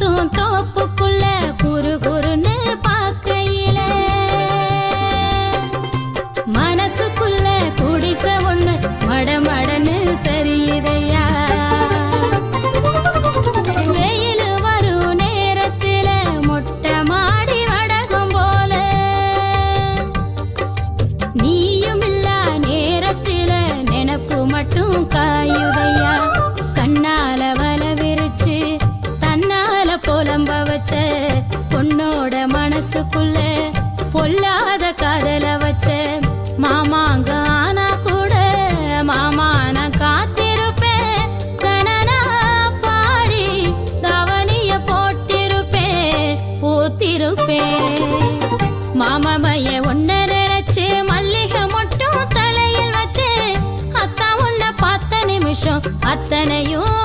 சுத்தும் தோப்புக்குள்ள குறு குறுன்னு பாக்கையில மனசுக்குள்ள குடிச ஒண்ணு மடமடன்னு சரியுதையா. வெயில் வரும் நேரத்தில மொட்டை மாடி வடகம் போல நீயும் இல்லா நேரத்தில நினப்பு மட்டும் காயுதையா. கண்ணால வல விரிச்சு தன்னால புலம்ப வச்ச பொண்ணோட மனசுக்குள்ள பொல்லாத காதல வச்ச மாமாங்க ஆனா கூட மாமா நான் காத்திருப்பேன். கணனா பாடி கவனிய போட்டிருப்பேன் பூத்திருப்பேன். மாமாமைய ஒன்ன நினைச்சு மல்லிகை மட்டும் தலையில் வச்சு அத்தா உன்னை பார்த்த நிமிஷம் அத்தனையும்